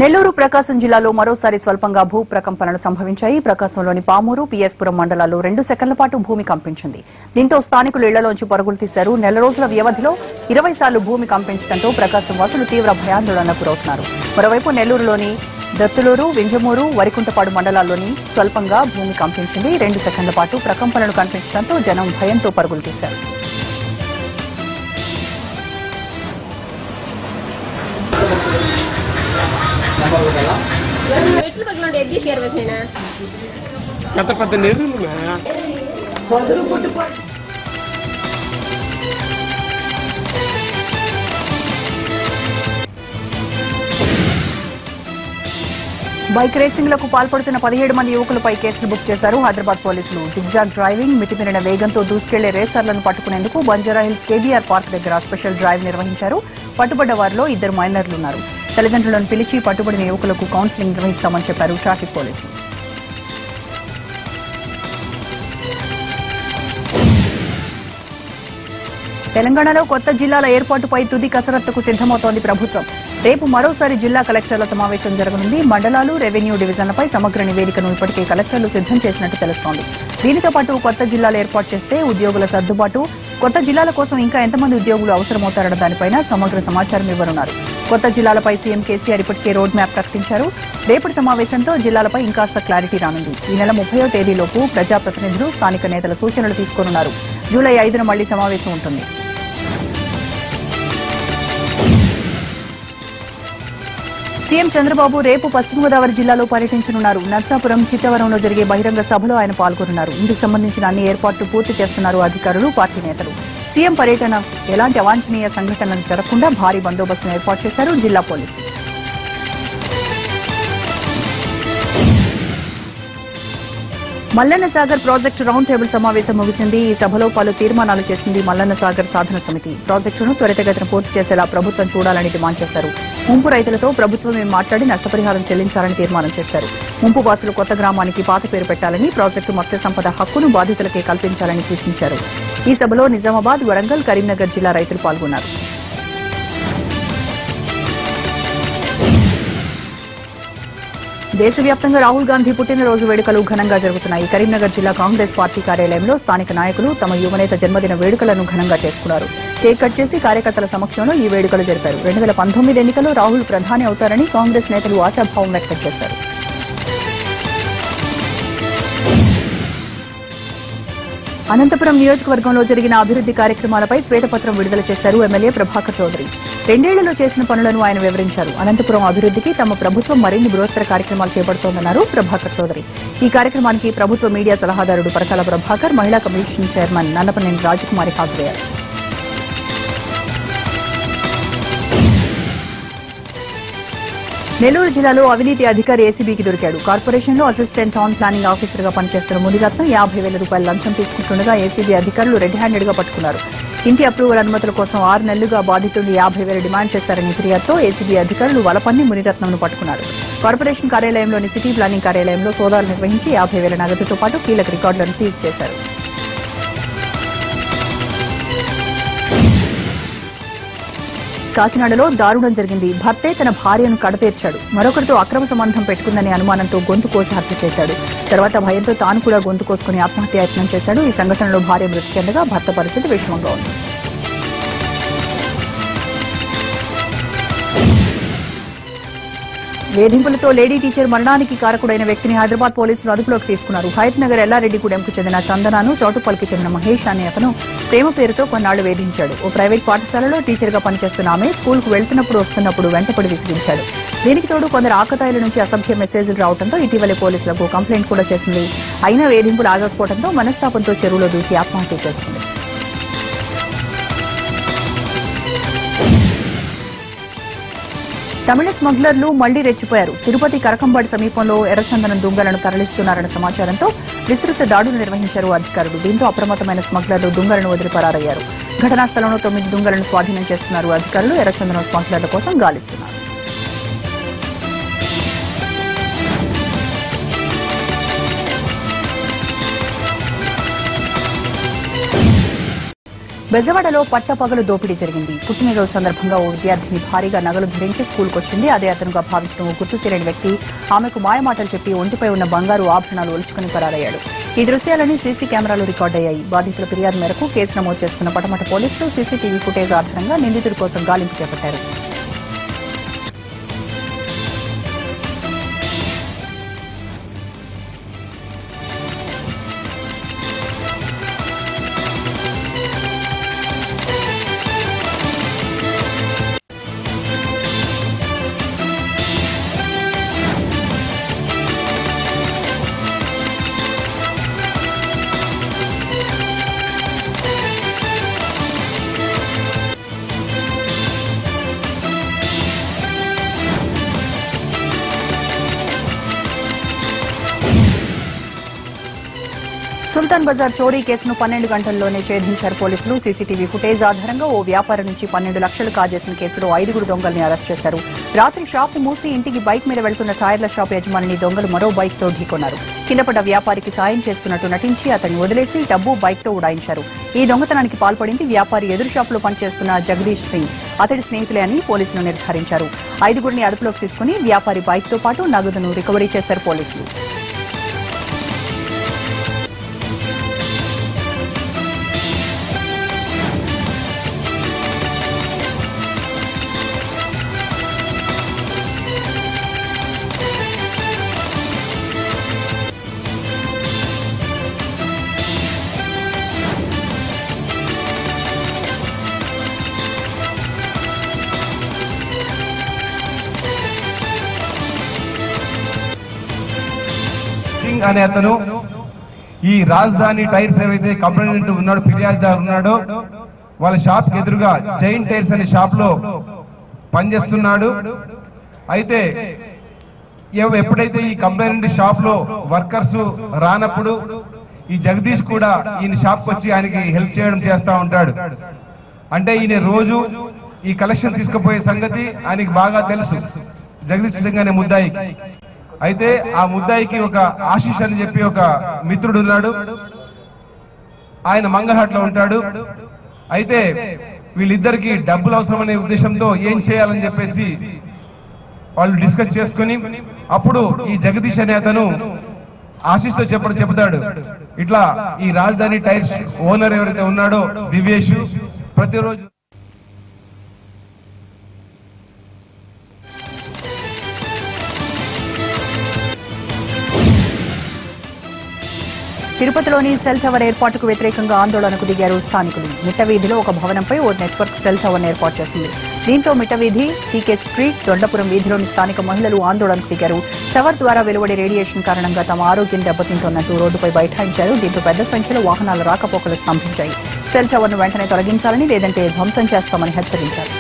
నెల్లూరు ప్రకాశం జిల్లాలో మరోసారి స్వల్పంగా భూ ప్రకంపనలు సంభవించాయి. ప్రకాశంలోని పామూరు, పిఎస్పురం మండలాల్లో 2 సెకన్ల పాటు భూమి కంపించింది. దీంతో స్థానికులు ఇళ్లలోంచి పరుగులు తీశారు. నెల రోజుల వ్యవధిలో 20 సార్లు భూమి కంపించడంతో ప్రకాశం వాసులు తీవ్ర భయాందోళనకు గురవుతున్నారు. మరోవైపు నెల్లూరులోని దత్తులూరు, వింజమూరు, వరికుంటపాడు మండలాల్లోని స్వల్పంగా భూమి కంపించింది. 2 సెకన్ల పాటు ప్రకంపనలు కనిపించడంతో జనం భయంతో పరుగులు తీశారు. బైక్ రేసింగ్లకు పాల్పడుతున్న 17 మంది యువకులపై కేసులు బుక్ చేశారు హైదరాబాద్ పోలీసులు. జిగ్జాగ్ డ్రైవింగ్, మితిమీరిన వేగంతో దూసుకెళ్లే రేసర్లను పట్టుకునేందుకు బంజారాహిల్స్ కేబీఆర్ పార్క్ దగ్గర స్పెషల్ డ్రైవ్ నిర్వహించారు. పట్టుబడ్డ వారిలో 2 మైనర్లున్నారు. తల్లిదండ్రులను పిలిచి పట్టుబడిన యువకులకు కౌన్సిలింగ్ నిర్వహిస్తామని చెప్పారు ట్రాఫిక్ పోలీసులు. తెలంగాణలో కొత్త జిల్లాల ఏర్పాటుపై తుది కసరత్తుకు సిద్దమవుతోంది ప్రభుత్వం. రేపు మరోసారి జిల్లా కలెక్టర్ల సమావేశం జరగనుంది. మండలాలు, రెవెన్యూ డివిజన్లపై సమగ్ర నివేదికను ఇప్పటికే కలెక్టర్లు సిద్దం చేసినట్టు తెలుస్తోంది. దీనితో పాటు కొత్త జిల్లాలు ఏర్పాటు చేస్తే ఉద్యోగుల సర్దుబాటు, కొత్త జిల్లాల కోసం ఇంకా ఎంతమంది ఉద్యోగులు అవసరమవుతారన్న దానిపైన సమగ్ర సమాచారం ఇవ్వనున్నారు. కొత్త జిల్లాలపై సీఎం కేసీఆర్ ఇప్పటికే రోడ్ మ్యాప్ ప్రకటించారు. రేపటి సమావేశంతో జిల్లాలపై ఇంకాస్త క్లారిటీ రానుంది. ఈ నెల 30వ తేదీలోపు ప్రజాప్రతినిధులు, స్థానిక నేతల సూచనలు తీసుకోనున్నారు. జూలై 5న మళ్లీ సమావేశం ఉంటుంది. సీఎం చంద్రబాబు రేపు పశ్చిమ గోదావరి జిల్లాలో పర్యటించనున్నారు. నర్సాపురం, చిత్తవరంలో జరిగే బహిరంగ సభలో ఆయన పాల్గొనున్నారు. ఇందుకు సంబంధించిన అన్ని ఏర్పాట్లు పూర్తి చేస్తున్నారు అధికారులు, పార్టీ నేతలు. సీఎం పర్యటన ఎలాంటి అవాంఛనీయ సంఘటనలు జరగకుండా భారీ బందోబస్తును ఏర్పాటు చేశారు జిల్లా పోలీసులు. Mallanna Sagar project round table సమావేశం ముగిసింది. ఈ సభలో పలు తీర్మానాలు చేసింది మల్లన్న సాగర్ సాధన సమితి. ప్రాజెక్టును త్వరితగతిన పూర్తి చేసేలా ప్రభుత్వం చూడాలని డిమాండ్ చేశారు. ముంపు రైతులతో ప్రభుత్వమే మాట్లాడి నష్టపరిహారం చెల్లించాలని తీర్మానం చేశారు. ముంపు వాసులు కొత్త గ్రామానికి పాత పేరు పెట్టాలని, ప్రాజెక్టు మత్స్య సంపద హక్కును బాధితులకే కల్పించాలని సూచించారు. ఈ సభలో నిజామాబాద్, వరంగల్, కరీంనగర్ జిల్లా రైతులు పాల్గొన్నారు. దేశవ్యాప్తంగా రాహుల్ గాంధీ పుట్టినరోజు వేడుకలు ఘనంగా జరుగుతున్నాయి. కరీంనగర్ జిల్లా కాంగ్రెస్ పార్టీ కార్యాలయంలో స్థానిక నాయకులు తమ యువనేత జన్మదిన వేడుకలను ఘనంగా చేసుకున్నారు. కేక్ కట్ చేసి కార్యకర్తల సమక్షంలో ఈ వేడుకలు జరిపారు. 2019 ఎన్నికల్లో రాహుల్ ప్రధాని అవుతారని కాంగ్రెస్ నేతలు ఆశాభావం వ్యక్తం చేశారు. అనంతపురం నియోజకవర్గంలో జరిగిన అభివృద్ది కార్యక్రమాలపై శ్వేతపత్రం విడుదల చేశారు ఎమ్మెల్యే ప్రభాకర్ చౌదరి. 2 ఏళ్లలో చేసిన పనులను ఆయన వివరించారు. అనంతపురం అభివృద్దికి తమ ప్రభుత్వం మరిన్ని బృహత్తర కార్యక్రమాలు చేపడుతోందన్నారు ప్రభాకర్ చౌదరి. ఈ కార్యక్రమానికి ప్రభుత్వ మీడియా సలహాదారుడు పరకాల ప్రభాకర్, మహిళా కమిషన్ చైర్మన్ నన్నపనేని రాజకుమారి హాజరయ్యారు. నెల్లూరు జిల్లాలో అవినీతి అధికారి ఏసీబీకి దొరికాడు. కార్పొరేషన్లో అసిస్టెంట్ టౌన్ ప్లానింగ్ ఆఫీసర్గా పనిచేస్తున్న మునిరత్నం 50,000 రూపాయల లంచం తీసుకుంటుండగా ఏసీబీ అధికారులు రెడ్ హ్యాండెడ్గా పట్టుకున్నారు. ఇంటి అప్రూవల్ అనుమతుల కోసం 6 నెలలుగా బాధితులు 50,000 డిమాండ్ చేశారని ఫిర్యాదుతో ఏసీబీ అధికారులు వలపన్ని మునిరత్నంను పట్టుకున్నారు. కార్పొరేషన్ కార్యాలయంలోని సిటీ ప్లానింగ్ కార్యాలయంలో సోదాలు నిర్వహించి 50,000 నగదుతో పాటు కీలక రికార్డులను సీజ్ చేశారు. కాకినాడలో దారుణం జరిగింది. భర్తే తన భార్యను కడతీర్చాడు. మరొకరితో అక్రమ సంబంధం పెట్టుకుందనే అనుమానంతో గొంతు కోసి హత్య చేశాడు. తర్వాత భయంతో తాను కూడా గొంతు కోసుకుని ఆత్మహత్యాయత్నం చేశాడు. ఈ సంఘటనలో భార్య మృతి చెందగా భర్త పరిస్థితి విషమంగా ఉంది. వేధింపులతో లేడీ టీచర్ మరణానికి కారకుడైన వ్యక్తిని హైదరాబాద్ పోలీసులు అదుపులోకి తీసుకున్నారు. హయత్ నగర్ ఎల్లారెడ్డిగూడెంకు చెందిన చందనాను, చౌటుపల్లికి చెందిన మహేష్ అనే అతను ప్రేమ పేరుతో కొన్నాళ్లు వేధించాడు. ఓ ప్రైవేట్ పాఠశాలలో టీచర్గా పనిచేస్తున్న ఆమె స్కూల్కు వెళ్తున్నప్పుడు వస్తున్నప్పుడు వెంటపడి విసిగించాడు. దీనికి తోడు కొందరు ఆకతాయిల నుంచి అసభ్య మెసేజ్లు రావడంతో ఇటీవలే పోలీసులకు కంప్లైంట్ కూడా చేసింది. అయినా వేధింపులు ఆగకపోవడంతో మనస్తాపంతో చెరువులో దూకి ఆత్మహత్య చేసుకుంది. తమిళ స్మగ్లర్లు మళ్లీ రెచ్చిపోయారు. తిరుపతి కరకంబాడి సమీపంలో ఎర్రచందనం దుంగలను తరలిస్తున్నారన్న సమాచారంతో విస్తృత దాడులు నిర్వహించారు అధికారులు. దీంతో అప్రమత్తమైన స్మగ్లర్లు దుంగలను వదిలి పరారయ్యారు. ఘటనా స్థలంలో 9 దుంగలను స్వాధీనం చేసుకున్నారు అధికారులు. ఎర్రచందనం స్మగ్లర్ల కోసం గాలిస్తున్నారు. బెజవాడలో పట్టపగలు దోపిడీ జరిగింది. పుట్టినరోజు సందర్భంగా ఓ విద్యార్థిని భారీగా నగలు ధరించి స్కూల్కు వచ్చింది. అదే అతనుగా భావించిన ఓ గుర్తు తెలియని వ్యక్తి ఆమెకు మాయమాటలు చెప్పి ఒంటిపై ఉన్న బంగారు ఆభరణాలు ఒలుచుకుని పరారయ్యాడు. ఈ దృశ్యాలన్నీ సీసీ కెమెరాలు రికార్డయ్యాయి. బాధితుల ఫిర్యాదు మేరకు కేసు నమోదు చేసుకున్న పటమట పోలీసులు సీసీటీవీ ఫుటేజ్ ఆధారంగా నిందితుడి కోసం గాలింపు చేపట్టారు. సుల్తాన్ బజార్ చోరీ కేసును 12 గంటల్లోనే ఛేదించారు పోలీసులు. సీసీటీవీ ఫుటేజ్ ఆధారంగా ఓ వ్యాపారి నుంచి 12 లక్షలు కాజేసిన కేసులో 5 దొంగల్ని అరెస్ట్ చేశారు. రాత్రి షాపు మూసి ఇంటికి బైక్ మీద వెళ్తున్న టైర్ల షాపు యజమానిని దొంగలు మరో బైక్ తో ఢీకొన్నారు. కిందపడ్డ వ్యాపారికి సాయం చేస్తున్నట్టు నటించి అతన్ని వదిలేసి డబ్బు బైక్ తో ఉడాయించారు. ఈ దొంగతనానికి పాల్పడింది వ్యాపారి ఎదురు షాపులో పనిచేస్తున్న జగదీష్ సింగ్. అతడి స్నేహితులే అని పోలీసులు నిర్ధారించారు. 5 అదుపులోకి తీసుకుని వ్యాపారి బైక్ తో పాటు నగదును రికవరీ చేశారు పోలీసులు. అనే అతను ఈ రాజధాని టైర్స్ ఏవైతే కంప్లైంట్ ఉన్నాడో, ఫిర్యాదుదారు ఉన్నాడో, వాళ్ళ షాప్ ఎదురుగా జైన్ టైర్స్ అనే షాప్ లో పనిచేస్తున్నాడు. అయితే ఎప్పుడైతే ఈ కంప్లైంట్ షాప్ లో వర్కర్స్ రానప్పుడు ఈ జగదీష్ కూడా ఈయన షాప్ కి వచ్చి ఆయనకి హెల్ప్ చేయడం చేస్తా ఉంటాడు. అంటే ఈయన రోజు ఈ కలెక్షన్ తీసుకుపోయే సంగతి ఆయనకి బాగా తెలుసు, జగదీష్ సింగ్ అనే ముద్దాయికి. అయితే ఆ ముద్దాయికి ఒక ఆశీష్ అని చెప్పి ఒక మిత్రుడు ఉన్నాడు. ఆయన మంగళహాట్ లో ఉంటాడు. అయితే వీళ్ళిద్దరికి డబ్బులు అవసరమనే ఉద్దేశంతో ఏం చేయాలని చెప్పేసి వాళ్ళు డిస్కస్ చేసుకుని అప్పుడు ఈ జగదీష్ అనే అతను ఆశీష్ తో చెప్తాడు, ఇట్లా ఈ రాజధాని టైర్స్ ఓనర్ ఎవరైతే ఉన్నాడో దివ్యేష్ ప్రతిరోజు తిరుపతిలోని సెల్ టవర్ ఏర్పాటుకు వ్యతిరేకంగా ఆందోళనకు దిగారు స్థానికులు. మిట్టవీధిలో ఒక భవనంపై ఓ నెట్వర్క్ సెల్ టవర్ ఏర్పాటు చేసింది. దీంతో మిట్టవీధి, టీకే స్ట్రీట్, దొండపురం వీధిలోని స్థానిక మహిళలు ఆందోళనకు దిగారు. టవర్ ద్వారా వెలువడే రేడియేషన్ కారణంగా తమ ఆరోగ్యం దెబ్బతింటున్నట్టు రోడ్డుపై బైఠాయించారు. దీంతో పెద్ద సంఖ్యలో వాహనాల రాకపోకలు స్తంభించాయి. సెల్ టవర్ను వెంటనే తొలగించాలని, లేదంటే ధ్వంసం చేస్తామని హెచ్చరించారు.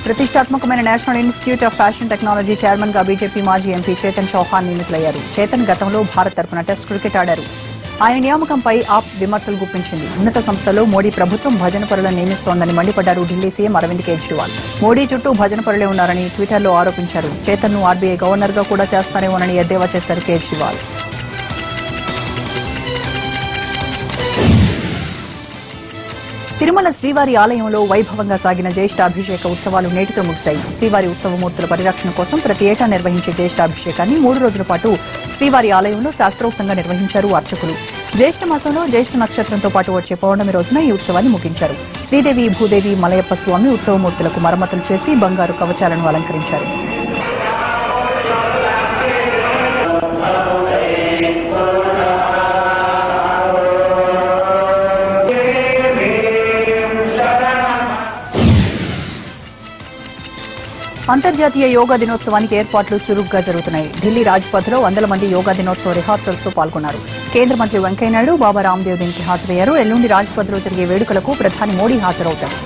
ప్రతిష్టాత్మకమైన national institute of fashion technology chairman గా బీజేపీ మాజీ ఎంపీ చేతన్ చౌహాన్ నియమితులయ్యారు. చేతన్ గతంలో భారత్ తరపున టెస్ట్ క్రికెట్ ఆడారు. ఆయన నియామకంపై ఆప్ విమర్శలు గుప్పించింది. ఉన్నత సంస్థలో మోడీ ప్రభుత్వం భజన పరులను నియమిస్తోందని మండిపడ్డారు ఢిల్లీ సీఎం అరవింద్ కేజ్రీవాల్. మోడీ చుట్టూ భజన పరులే ఉన్నారని ట్విట్టర్లో ఆరోపించారు. చేతన్ను ఆర్బీఐ గవర్నర్ గా కూడా చేస్తారేమోనని ఎద్దేవా చేశారు కేజ్రీవాల్. తిరుమల శ్రీవారి ఆలయంలో వైభవంగా సాగిన జ్యేష్ఠాభిషేక ఉత్సవాలు నేటితో ముగిశాయి. శ్రీవారి ఉత్సవమూర్తుల పరిరక్షణ కోసం ప్రతి ఏటా నిర్వహించే జ్యేష్ఠాభిషేకాన్ని 3 రోజుల పాటు శ్రీవారి ఆలయంలో శాస్త్రోక్తంగా నిర్వహించారు అర్చకులు. జ్యేష్ఠ మాసంలో జ్యేష్ఠ నక్షత్రంతో పాటు వచ్చే పౌర్ణమి రోజున ఈ ఉత్సవాన్ని ముగించారు. శ్రీదేవి, భూదేవి, మలయప్ప స్వామి ఉత్సవమూర్తులకు మరమ్మతులు చేసి బంగారు కవచాలను అలంకరించారు. అంతర్జాతీయ యోగా దినోత్సవానికి ఏర్పాట్లు చురుగ్గా జరుగుతున్నాయి. ఢిల్లీ రాజ్పథ్లో వందల మంది యోగా దినోత్సవ రిహార్సల్స్ లో పాల్గొన్నారు. కేంద్ర మంత్రి వెంకయ్యనాయుడు, బాబా రామ్దేవ్ దీనికి హాజరయ్యారు. ఎల్లుండి రాజ్పథ్లో జరిగే వేడుకలకు ప్రధాని మోడీ హాజరవుతారు.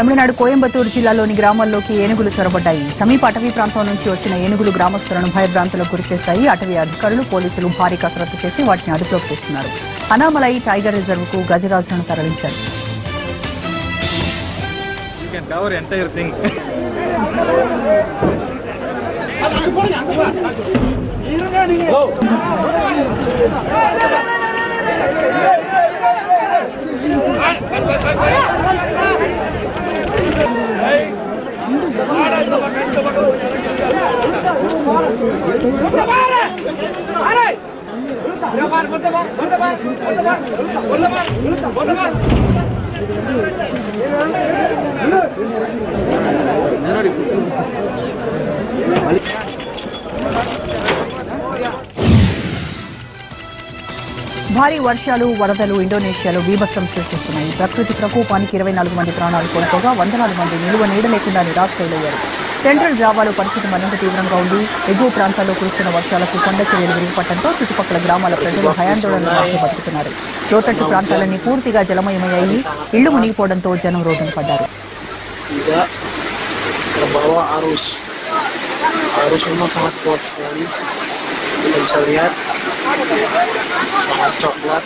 తమిళనాడు కోయంబత్తూరు జిల్లాలోని గ్రామాల్లోకి ఏనుగులు చొరబడ్డాయి. సమీప అటవీ ప్రాంతం నుంచి వచ్చిన ఏనుగులు గ్రామస్తులను భయభ్రాంతులకు గురిచేశాయి. అటవీ అధికారులు, పోలీసులు భారీ కసరత్తు చేసి వాటిని అదుపులోకి తీస్తున్నారు. అనామలై టైగర్ రిజర్వ్ కు గజరాజులను తరలించారు. భారీ వర్షాలు, వరదలు ఇండోనేషియాలో బీభత్సం సృష్టిస్తున్నాయి. ప్రకృతి ప్రకోపానికి 24 మంది ప్రాణాలు కోల్పోగా వందలాది మంది నిలువ నీడ లేకుండా నిరాశ్రయులయ్యారు. సెంట్రల్ జావాలో పరిస్థితి మరింత తీవ్రంగా ఉంది. ఎగువ ప్రాంతాల్లో కురుస్తున్న వర్షాలకు కొండ చర్యలు విరిగిపడటంతో చుట్టుపక్కల గ్రామాల ప్రజలు భయాందోళనల మధ్య బతుకుతున్నారు. లోతట్టు ప్రాంతాలన్నీ పూర్తిగా జలమయమయ్యాయి. ఇళ్లు మునిగిపోవడంతో జనం రోడ్డున పడ్డారు. coklat